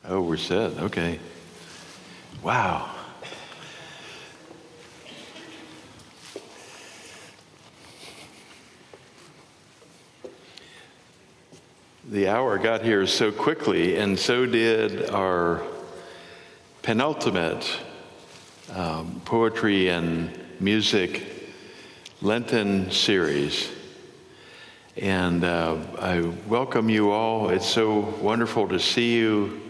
Oh, we're set. Okay. Wow. The hour got here so quickly, and so did our penultimate poetry and music Lenten series. And I welcome you all. It's so wonderful to see you.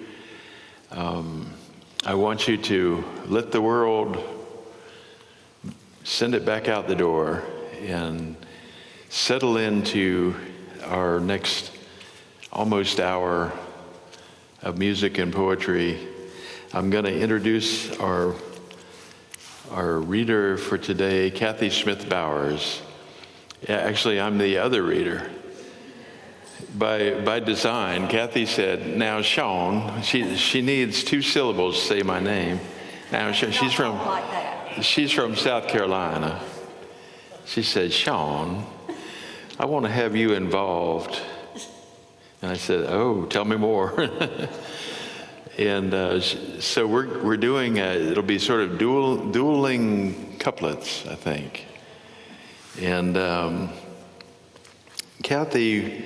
I want you to let the world send it back out the door and settle into our next almost hour of music and poetry. I'm going to introduce our reader for today, Kathy Smith-Bowers. Yeah, actually, I'm the other reader. By design, Kathy said, now Sean, she needs 2 syllables to say my name. Now she's from South Carolina. She said, Sean, I want to have you involved. And I said, oh, tell me more. And so we're doing, it'll be sort of dueling couplets, I think. And Kathy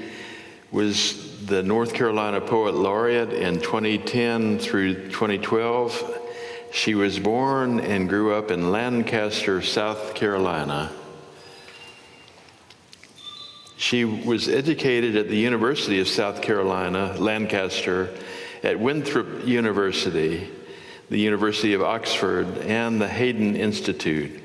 was the North Carolina Poet Laureate in 2010 through 2012. She was born and grew up in Lancaster, South Carolina. She was educated at the University of South Carolina, Lancaster, at Winthrop University, the University of Oxford, and the Hayden Institute.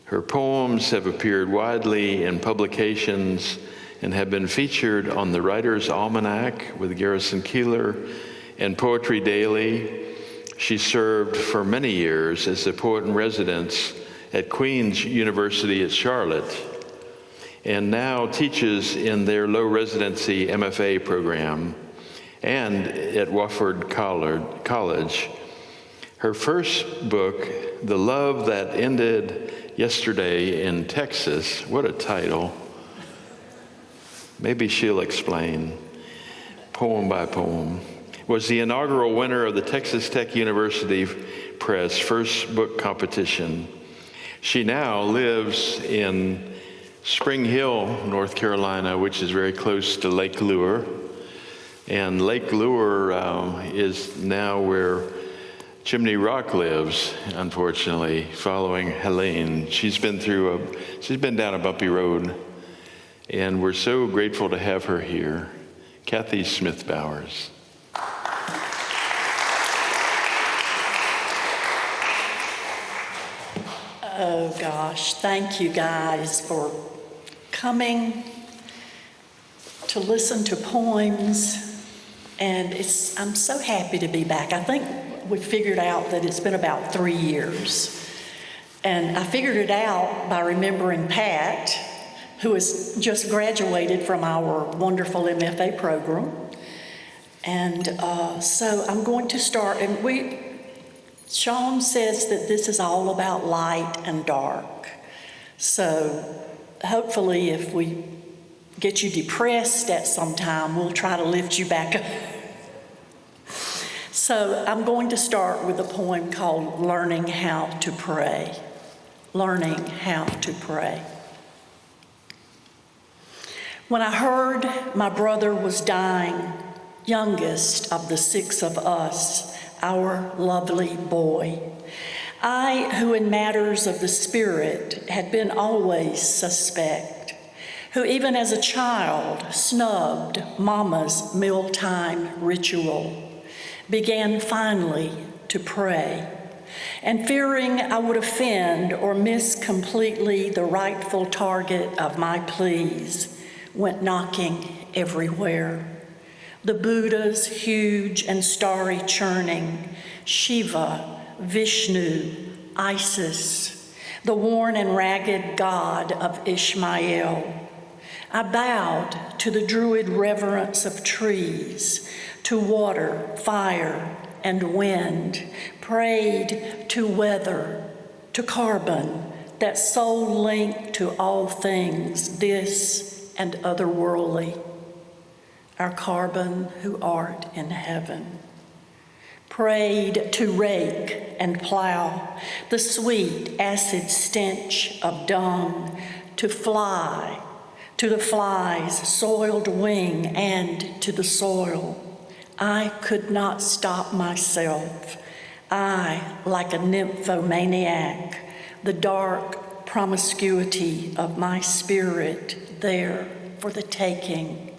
Her poems have appeared widely in publications and have been featured on the Writer's Almanac with Garrison Keillor and Poetry Daily. She served for many years as a poet in residence at Queen's University at Charlotte, and now teaches in their low residency MFA program and at Wofford College. Her first book, The Love That Ended Yesterday in Texas, what a title. Maybe she'll explain, poem by poem, was the inaugural winner of the Texas Tech University Press first book competition. She now lives in Spring Hill, North Carolina, which is very close to Lake Lure. And Lake Lure is now where Chimney Rock lives, unfortunately, following Helene. She's been down a bumpy road. And we're so grateful to have her here. Kathy Smith-Bowers. Oh gosh, thank you guys for coming to listen to poems. And I'm so happy to be back. I think we figured out that it's been about 3 years. And I figured it out by remembering Pat, who has just graduated from our wonderful MFA program. And so I'm going to start, and Sean says that this is all about light and dark. So hopefully if we get you depressed at some time, we'll try to lift you back up. So I'm going to start with a poem called Learning How to Pray. Learning How to Pray. When I heard my brother was dying, youngest of the 6 of us, our lovely boy, I, who in matters of the spirit had been always suspect, who even as a child snubbed Mama's mealtime ritual, began finally to pray, and fearing I would offend or miss completely the rightful target of my pleas, went knocking everywhere. The Buddhas, huge and starry churning, Shiva, Vishnu, Isis, the worn and ragged god of Ishmael. I bowed to the druid reverence of trees, to water, fire, and wind, prayed to weather, to carbon, that sole link to all things, this and otherworldly, our carbon who art in heaven. prayed to rake and plow, the sweet acid stench of dung, to fly, to the fly's soiled wing and to the soil. I could not stop myself. I, like a nymphomaniac, the dark promiscuity of my spirit there for the taking,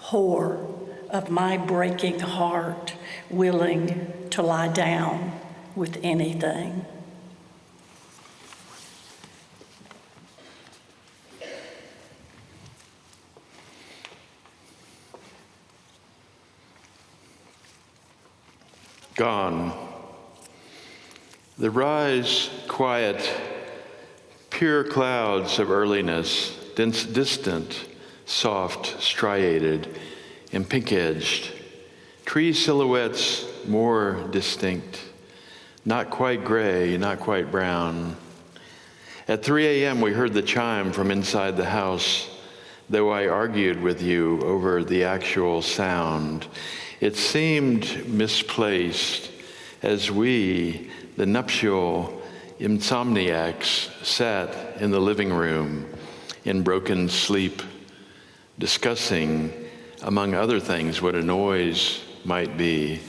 whore of my breaking heart, willing to lie down with anything. Gone. The rise, quiet, pure clouds of earliness, distant, soft, striated, and pink-edged. Tree silhouettes more distinct, not quite gray, not quite brown. At 3 a.m. we heard the chime from inside the house, though I argued with you over the actual sound. It seemed misplaced as we, the nuptial insomniacs, sat in the living room in broken sleep, discussing, among other things, what a noise might be.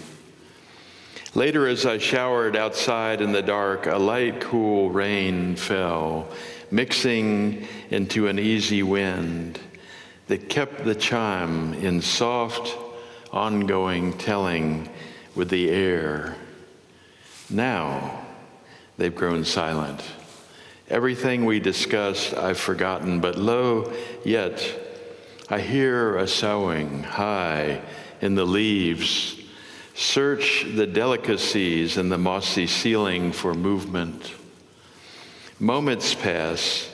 Later, as I showered outside in the dark, a light, cool rain fell, mixing into an easy wind that kept the chime in soft, ongoing telling with the air. Now, they've grown silent. Everything we discussed I've forgotten, but lo, yet I hear a soughing high in the leaves. Search the delicacies in the mossy ceiling for movement. Moments pass,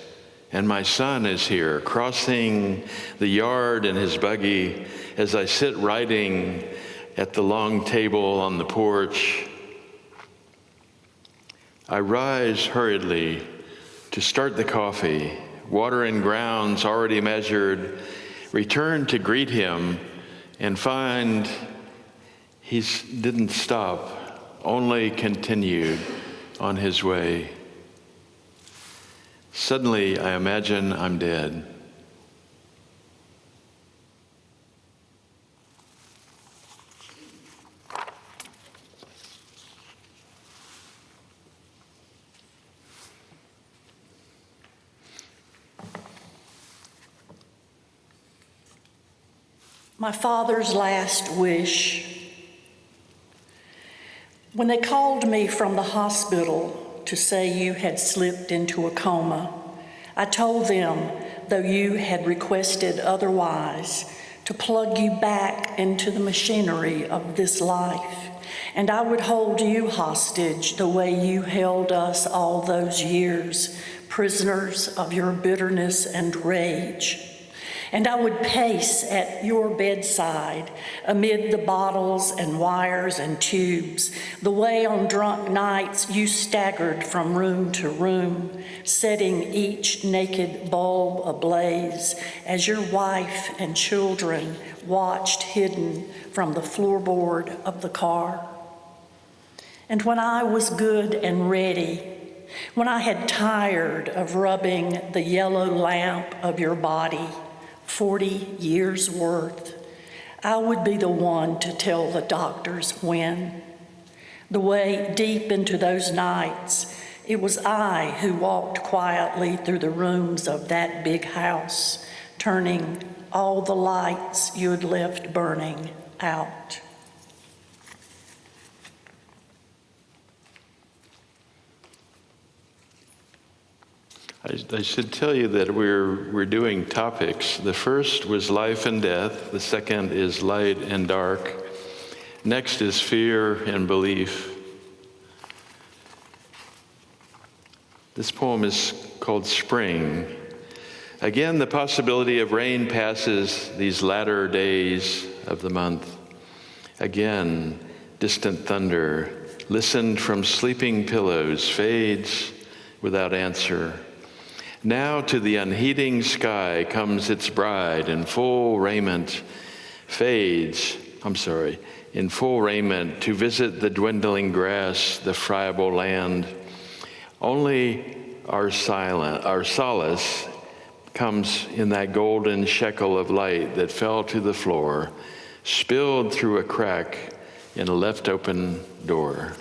and my son is here, crossing the yard in his buggy as I sit writing at the long table on the porch. I rise hurriedly to start the coffee, water and grounds already measured, return to greet him and find he didn't stop, only continued on his way. Suddenly, I imagine I'm dead. My father's last wish. When they called me from the hospital to say you had slipped into a coma, I told them, though you had requested otherwise, to plug you back into the machinery of this life, and I would hold you hostage the way you held us all those years, prisoners of your bitterness and rage. And I would pace at your bedside amid the bottles and wires and tubes, the way on drunk nights you staggered from room to room, setting each naked bulb ablaze as your wife and children watched hidden from the floorboard of the car. And when I was good and ready, when I had tired of rubbing the yellow lamp of your body, 40 years worth, I would be the one to tell the doctors when. The way deep into those nights, it was I who walked quietly through the rooms of that big house, turning all the lights you had left burning out. I should tell you that we're doing topics. The first was life and death. The second is light and dark. Next is fear and belief. This poem is called Spring. Again, the possibility of rain passes these latter days of the month. Again, distant thunder, listened from sleeping pillows, fades without answer. Now to the unheeding sky comes its bride in full raiment, in full raiment to visit the dwindling grass, the friable land. Only our solace comes in that golden shekel of light that fell to the floor, spilled through a crack in a left open door.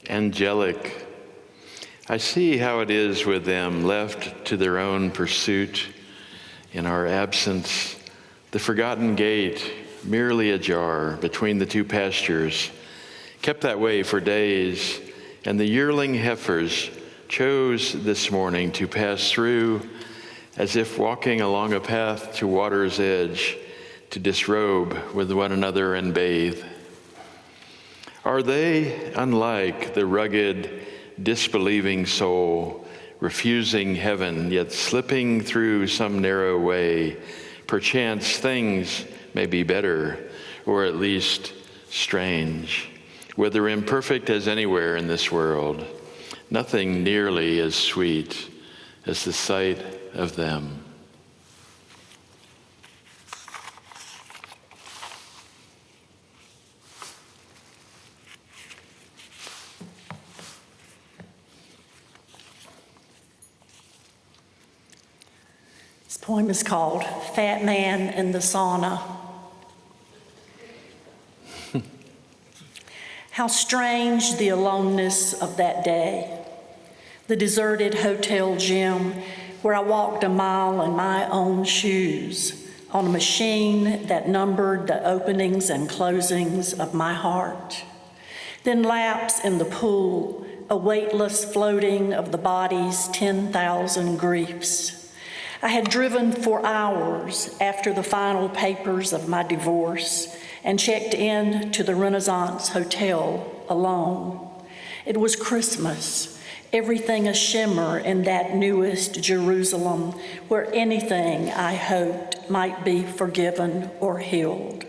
angelic. I see how it is with them, left to their own pursuit in our absence, the forgotten gate merely ajar between the two pastures, kept that way for days, and the yearling heifers chose this morning to pass through as if walking along a path to water's edge to disrobe with one another and bathe. Are they unlike the rugged, disbelieving soul, refusing heaven, yet slipping through some narrow way? Perchance things may be better, or at least strange. Whether imperfect as anywhere in this world, nothing nearly as sweet as the sight of them. This poem is called Fat Man in the Sauna. How strange the aloneness of that day. The deserted hotel gym where I walked a mile in my own shoes on a machine that numbered the openings and closings of my heart. Then laps in the pool, a weightless floating of the body's 10,000 griefs. I had driven for hours after the final papers of my divorce and checked in to the Renaissance Hotel alone. It was Christmas, everything a shimmer in that newest Jerusalem where anything I hoped might be forgiven or healed.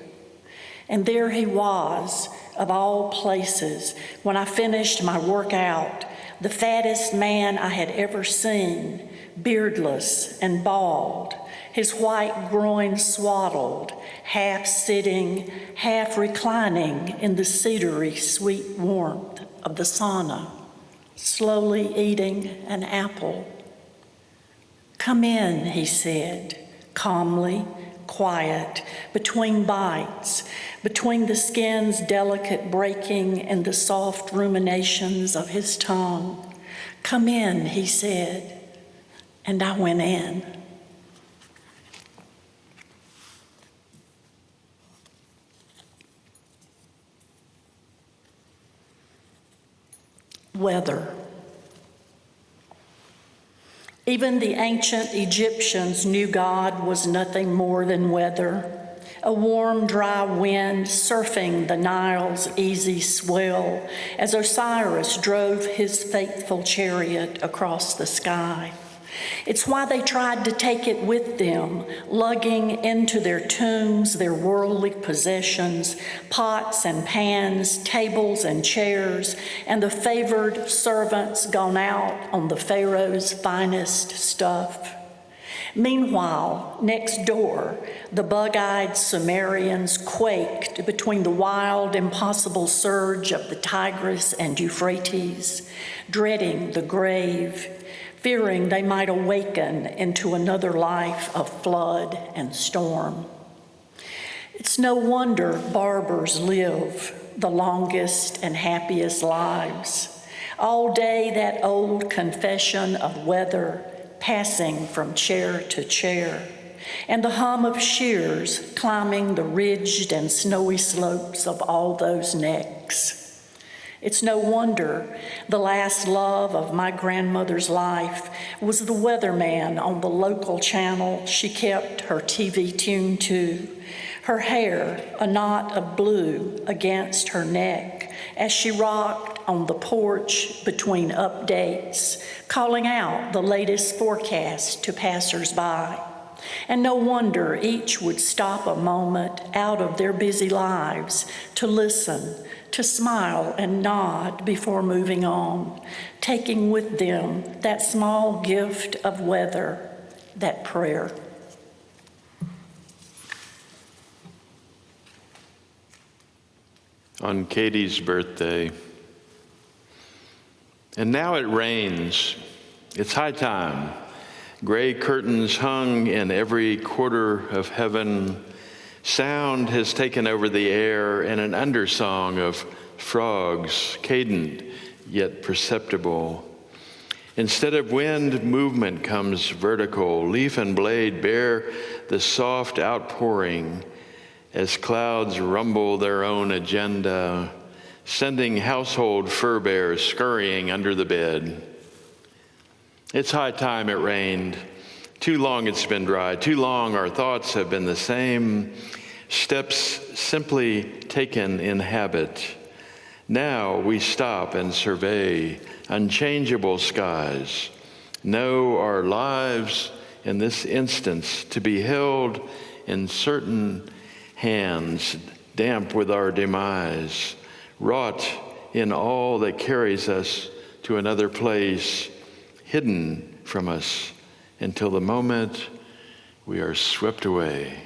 And there he was, of all places, when I finished my workout, the fattest man I had ever seen, beardless and bald, his white groin swaddled, half sitting, half reclining in the cedary sweet warmth of the sauna, slowly eating an apple. "Come in," he said, calmly, quiet, between bites, between the skin's delicate breaking and the soft ruminations of his tongue. "Come in," he said, and I went in. Weather. Even the ancient Egyptians knew God was nothing more than weather, a warm, dry wind surfing the Nile's easy swell as Osiris drove his faithful chariot across the sky. It's why they tried to take it with them, lugging into their tombs their worldly possessions, pots and pans, tables and chairs, and the favored servants gone out on the Pharaoh's finest stuff. Meanwhile, next door, the bug-eyed Sumerians quaked between the wild, impossible surge of the Tigris and Euphrates, dreading the grave, fearing they might awaken into another life of flood and storm. It's no wonder barbers live the longest and happiest lives. All day that old confession of weather passing from chair to chair, and the hum of shears climbing the ridged and snowy slopes of all those necks. It's no wonder the last love of my grandmother's life was the weatherman on the local channel she kept her TV tuned to, her hair a knot of blue against her neck as she rocked on the porch between updates, calling out the latest forecast to passers-by. And no wonder each would stop a moment out of their busy lives to listen, to smile and nod before moving on, taking with them that small gift of weather, that prayer. On Katie's birthday. And now it rains. It's high time. Gray curtains hung in every quarter of heaven. Sound has taken over the air, and an undersong of frogs, cadent, yet perceptible. Instead of wind, movement comes vertical. Leaf and blade bear the soft outpouring as clouds rumble their own agenda, sending household fur bears scurrying under the bed. It's high time it rained. Too long it's been dry. Too long our thoughts have been the same, steps simply taken in habit. Now we stop and survey unchangeable skies, know our lives in this instance to be held in certain hands, damp with our demise, wrought in all that carries us to another place, hidden from us until the moment we are swept away.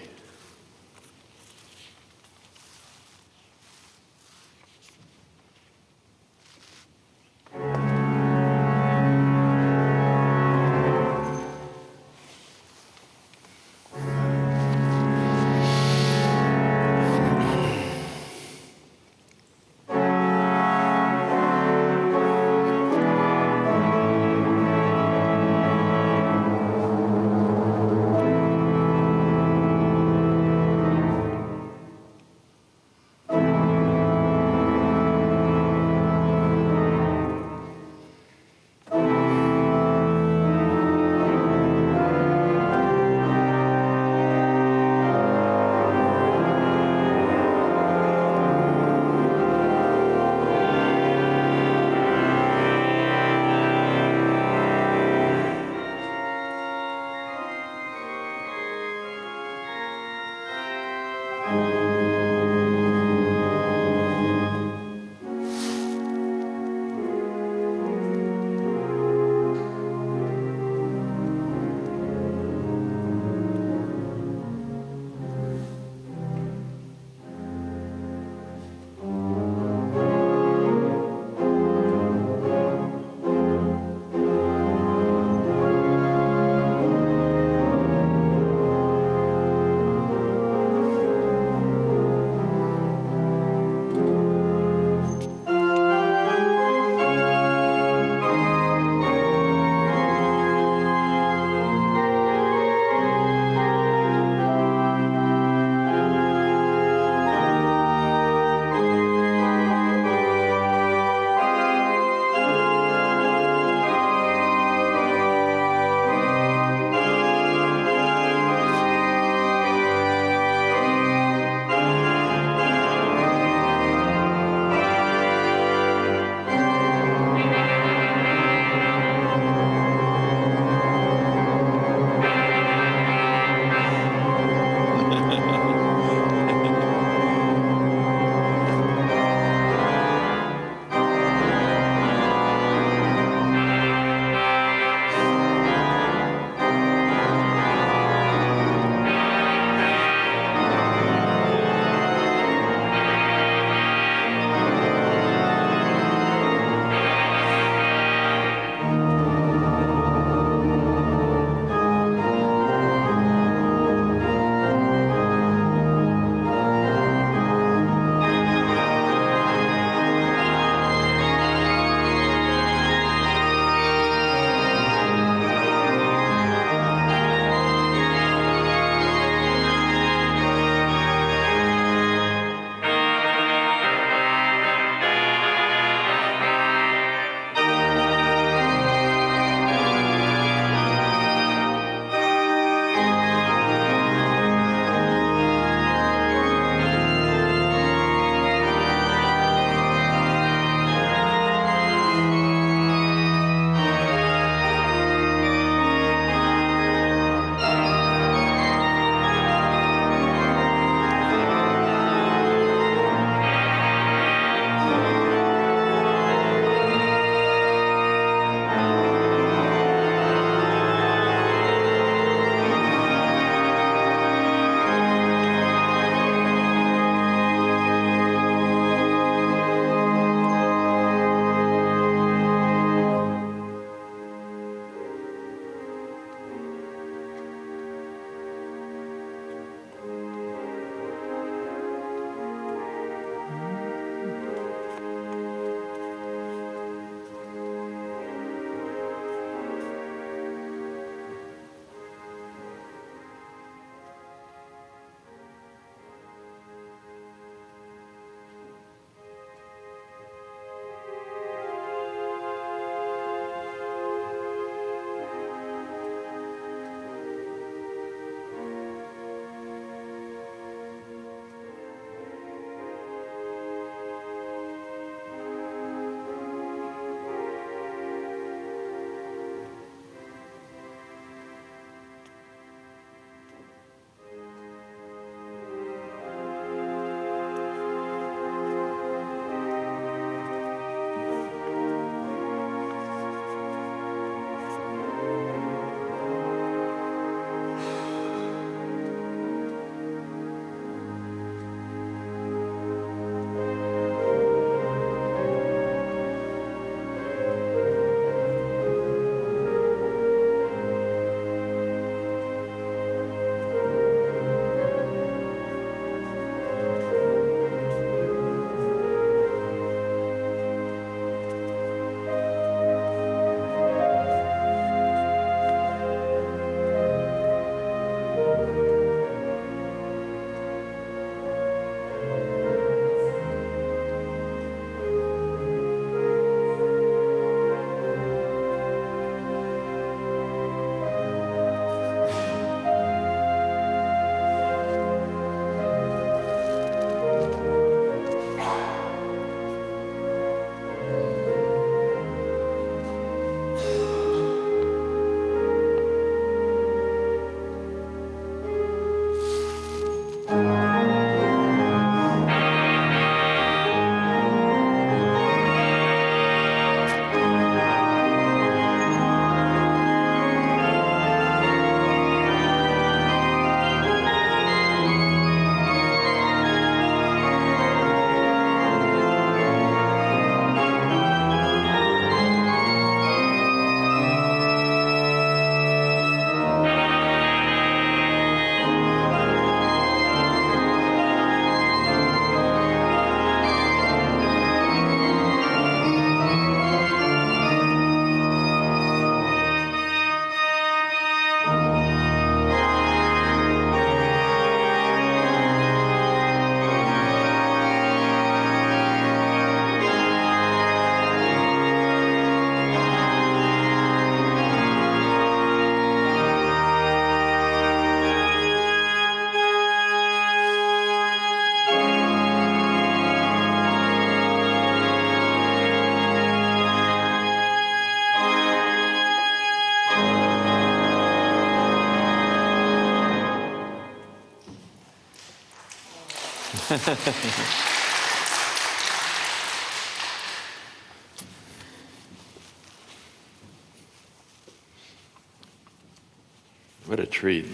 What a treat.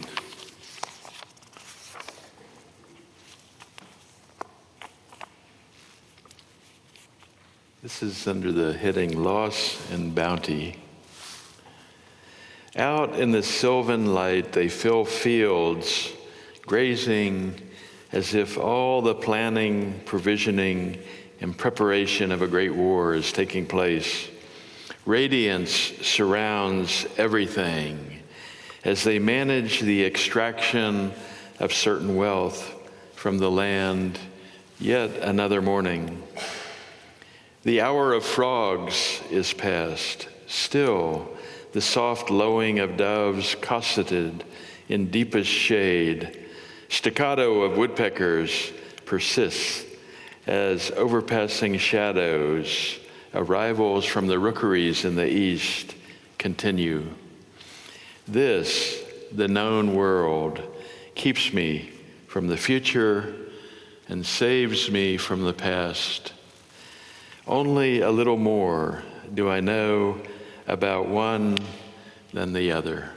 This is under the heading Loss and Bounty. Out in the sylvan light, they fill fields, grazing as if all the planning, provisioning, and preparation of a great war is taking place. Radiance surrounds everything as they manage the extraction of certain wealth from the land yet another morning. The hour of frogs is past. Still, the soft lowing of doves cosseted in deepest shade. Staccato of woodpeckers persists as overpassing shadows, arrivals from the rookeries in the east, continue. This, the known world, keeps me from the future and saves me from the past. Only a little more do I know about one than the other.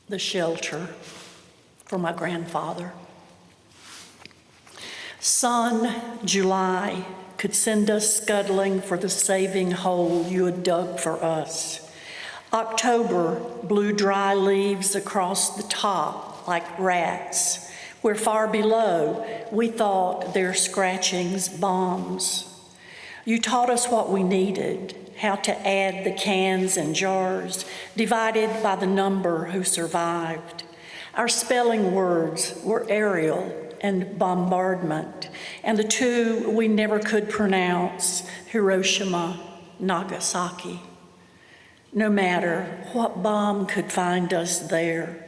The shelter for my grandfather. Sun, July, could send us scuttling for the saving hole you had dug for us. October blew dry leaves across the top like rats, where far below we thought their scratchings bombs. You taught us what we needed, how to add the cans and jars, divided by the number who survived. Our spelling words were aerial and bombardment, and the two we never could pronounce, Hiroshima, Nagasaki. No matter what bomb could find us there,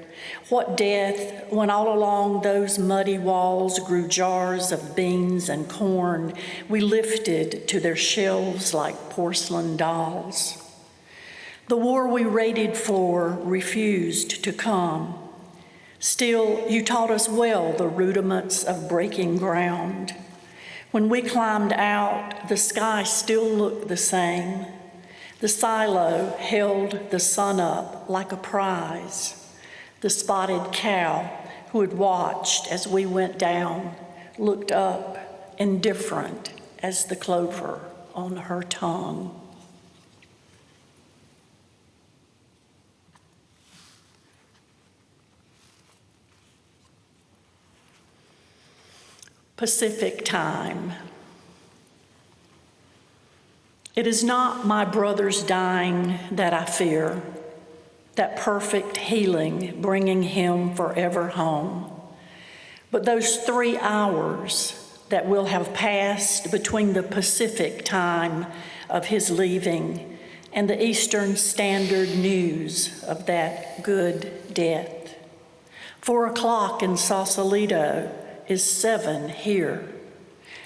what death when all along those muddy walls grew jars of beans and corn we lifted to their shelves like porcelain dolls. The war we raided for refused to come. Still, you taught us well the rudiments of breaking ground. When we climbed out, the sky still looked the same. The silo held the sun up like a prize. The spotted cow who had watched as we went down looked up, indifferent as the clover on her tongue. Pacific time. It is not my brother's dying that I fear, that perfect healing bringing him forever home, but those 3 hours that will have passed between the Pacific time of his leaving and the Eastern Standard news of that good death. 4 o'clock in Sausalito is 7 here.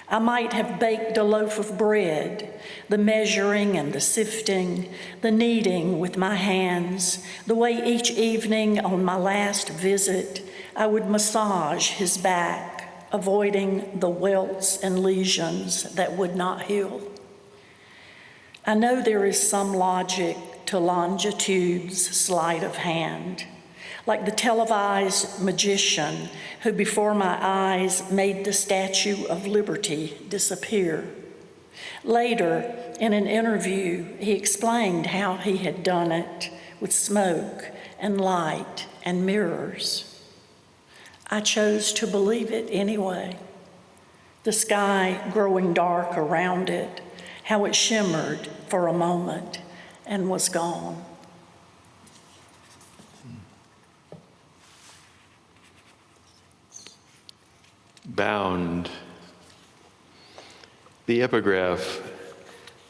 I might have baked a loaf of bread, the measuring and the sifting, the kneading with my hands, the way each evening on my last visit, I would massage his back, avoiding the welts and lesions that would not heal. I know there is some logic to longitude's sleight of hand, like the televised magician who before my eyes made the Statue of Liberty disappear. Later, in an interview, he explained how he had done it with smoke and light and mirrors. I chose to believe it anyway. The sky growing dark around it, how it shimmered for a moment and was gone. Bound. The epigraph.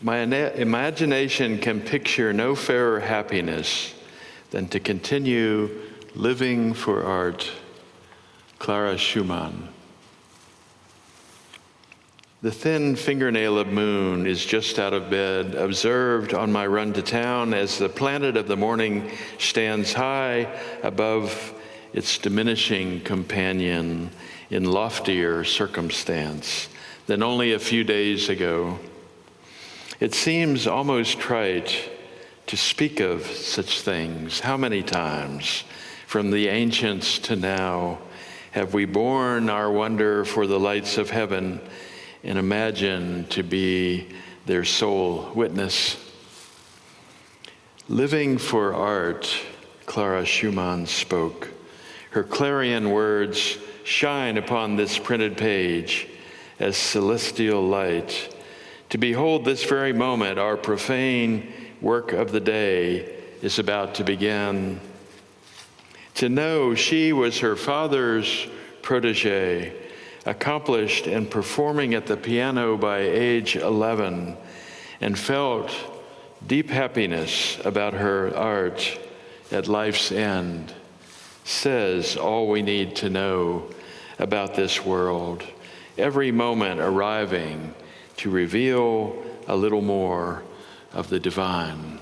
My imagination can picture no fairer happiness than to continue living for art. Clara Schumann. The thin fingernail of moon is just out of bed, observed on my run to town as the planet of the morning stands high above its diminishing companion in loftier circumstance than only a few days ago. It seems almost trite to speak of such things. How many times, from the ancients to now, have we borne our wonder for the lights of heaven and imagined to be their sole witness? Living for art, Clara Schumann spoke. Her clarion words shine upon this printed page as celestial light. To behold this very moment, our profane work of the day is about to begin. To know she was her father's protege, accomplished and performing at the piano by age 11, and felt deep happiness about her art at life's end, says all we need to know about this world, every moment arriving to reveal a little more of the divine.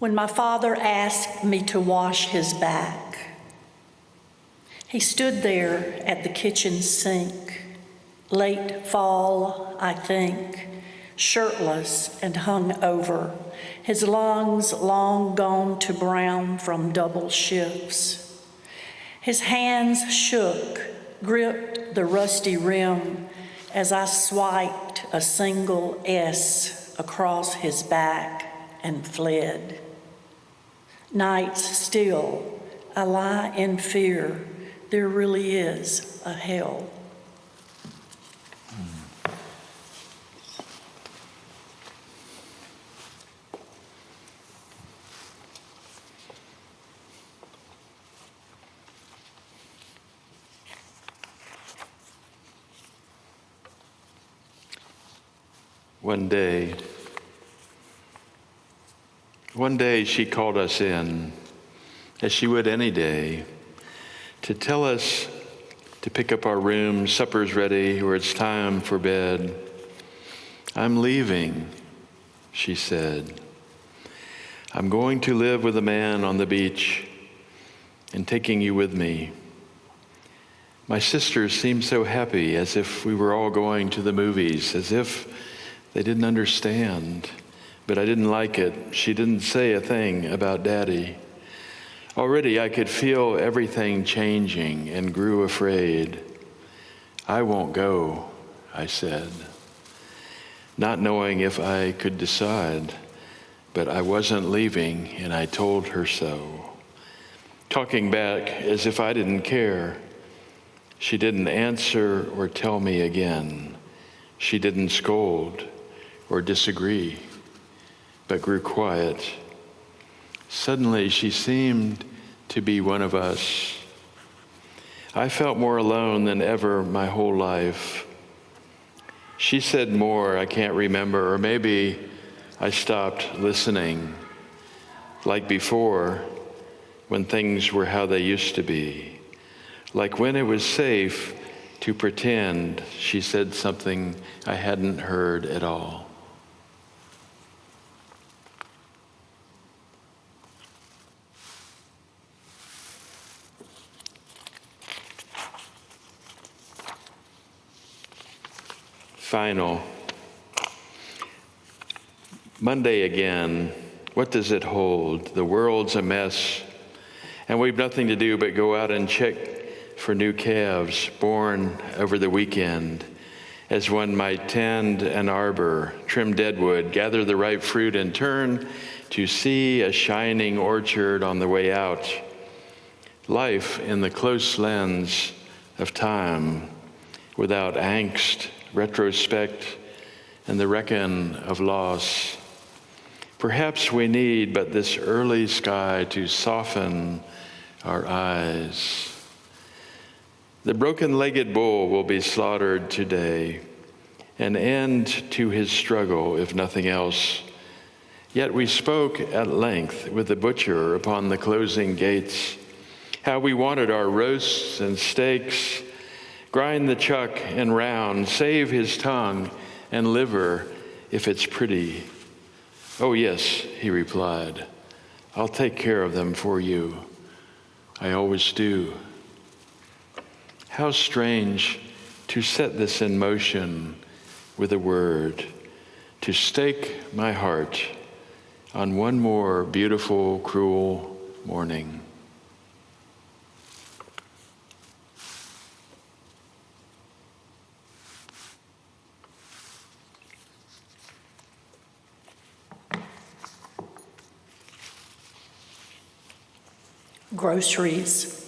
when my father asked me to wash his back. He stood there at the kitchen sink, late fall, I think, shirtless and hung over, his lungs long gone to brown from double shifts. His hands shook, gripped the rusty rim as I swiped a single S across his back and fled. Nights still, I lie in fear. There really is a hell. One day she called us in, as she would any day, to tell us to pick up our room, supper's ready, or it's time for bed. I'm leaving, she said. I'm going to live with a man on the beach and taking you with me. My sisters seemed so happy, as if we were all going to the movies, as if they didn't understand. But I didn't like it. She didn't say a thing about Daddy. Already I could feel everything changing and grew afraid. I won't go, I said, not knowing if I could decide. But I wasn't leaving, and I told her so. Talking back as if I didn't care. She didn't answer or tell me again. She didn't scold or disagree, but grew quiet. Suddenly, she seemed to be one of us. I felt more alone than ever my whole life. She said more I can't remember, or maybe I stopped listening. Like before, when things were how they used to be. Like when it was safe to pretend, she said something I hadn't heard at all. Final. Monday again. What does it hold? The world's a mess, and we've nothing to do but go out and check for new calves born over the weekend, as one might tend an arbor, trim deadwood, gather the ripe fruit, and turn to see a shining orchard on the way out. Life in the close lens of time, without angst, retrospect, and the reckon of loss. Perhaps we need but this early sky to soften our eyes. The broken-legged bull will be slaughtered today, an end to his struggle, if nothing else. Yet we spoke at length with the butcher upon the closing gates, how we wanted our roasts and steaks, grind the chuck and round, save his tongue and liver if it's pretty. Oh yes, he replied, I'll take care of them for you. I always do. How strange to set this in motion with a word, to stake my heart on one more beautiful, cruel morning. Groceries.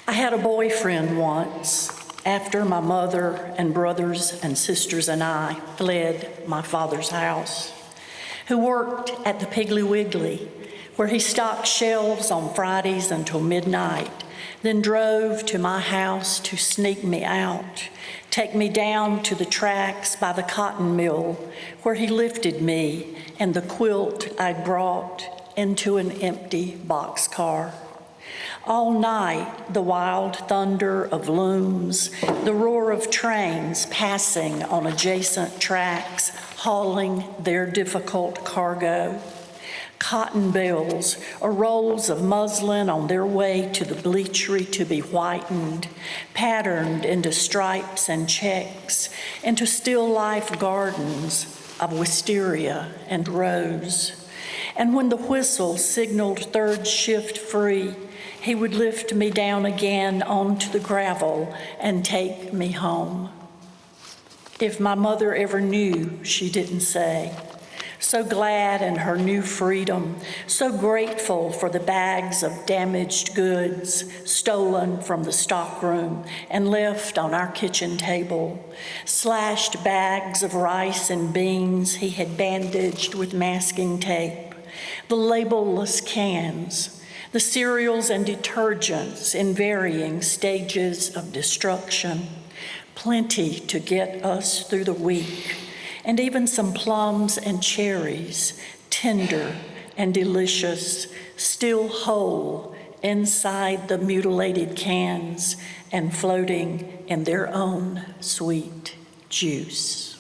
I had a boyfriend once after my mother and brothers and sisters and I fled my father's house, who worked at the Piggly Wiggly, where he stocked shelves on Fridays until midnight, then drove to my house to sneak me out, take me down to the tracks by the cotton mill, where he lifted me and the quilt I'd brought into an empty boxcar. All night, the wild thunder of looms, the roar of trains passing on adjacent tracks, hauling their difficult cargo. Cotton bales or rolls of muslin on their way to the bleachery to be whitened, patterned into stripes and checks, into still life gardens of wisteria and rose. And when the whistle signaled third shift free, he would lift me down again onto the gravel and take me home. If my mother ever knew, she didn't say. So glad in her new freedom, so grateful for the bags of damaged goods stolen from the stockroom and left on our kitchen table, slashed bags of rice and beans he had bandaged with masking tape, the labelless cans, the cereals and detergents in varying stages of destruction, plenty to get us through the week, and even some plums and cherries, tender and delicious, still whole inside the mutilated cans and floating in their own sweet juice.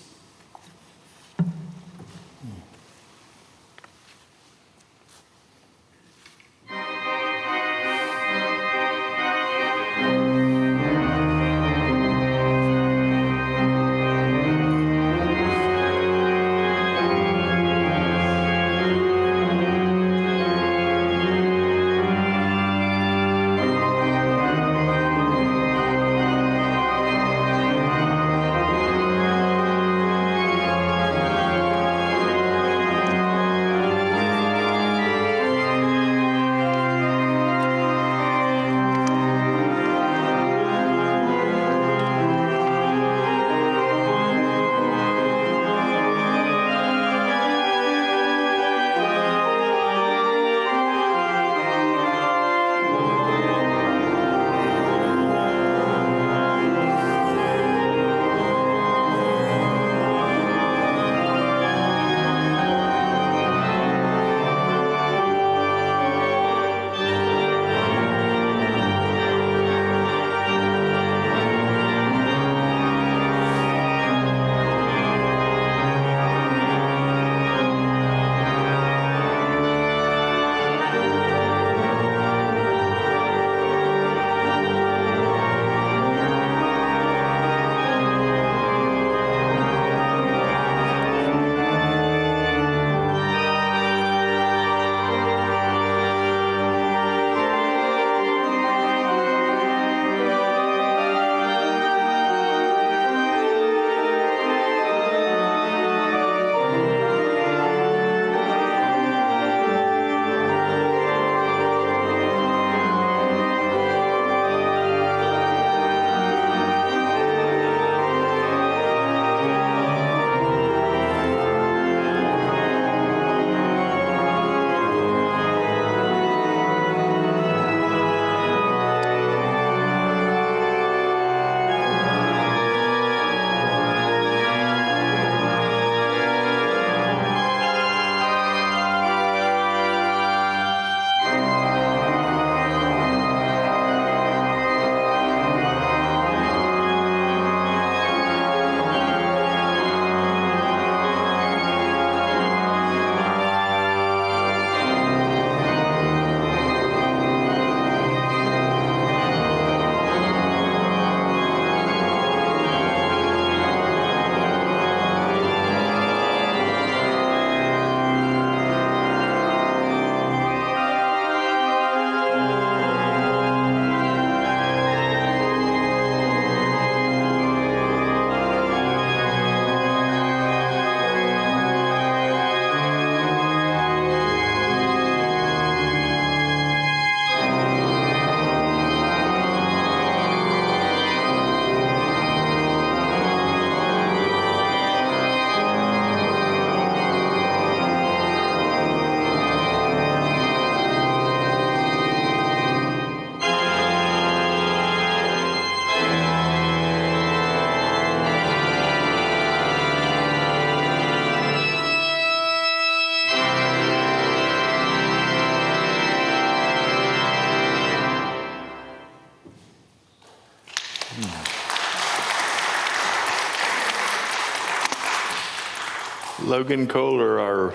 Logan Kohler, our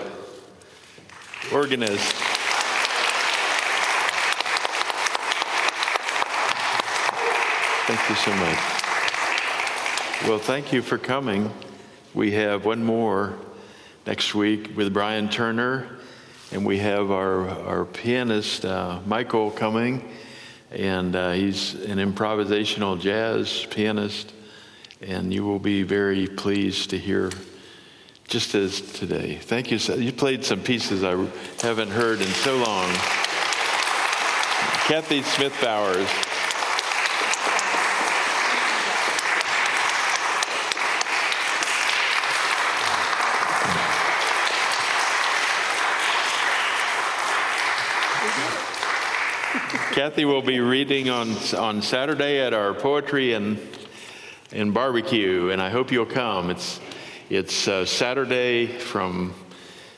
organist. Thank you so much. Well, thank you for coming. We have one more next week with Brian Turner, and we have our pianist, Michael, coming, and he's an improvisational jazz pianist, and you will be very pleased to hear just as today. Thank you. You played some pieces I haven't heard in so long. Kathy Smith-Bowers. Kathy will be reading on Saturday at our poetry and barbecue, and I hope you'll come. It's Saturday from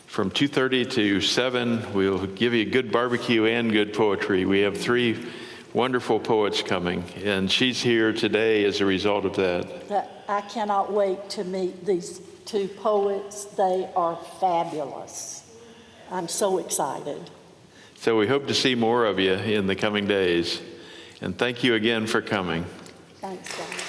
2:30 to 7. We'll give you good barbecue and good poetry. We have 3 wonderful poets coming, and she's here today as a result of that. I cannot wait to meet these 2 poets. They are fabulous. I'm so excited. So we hope to see more of you in the coming days. And thank you again for coming. Thanks, guys.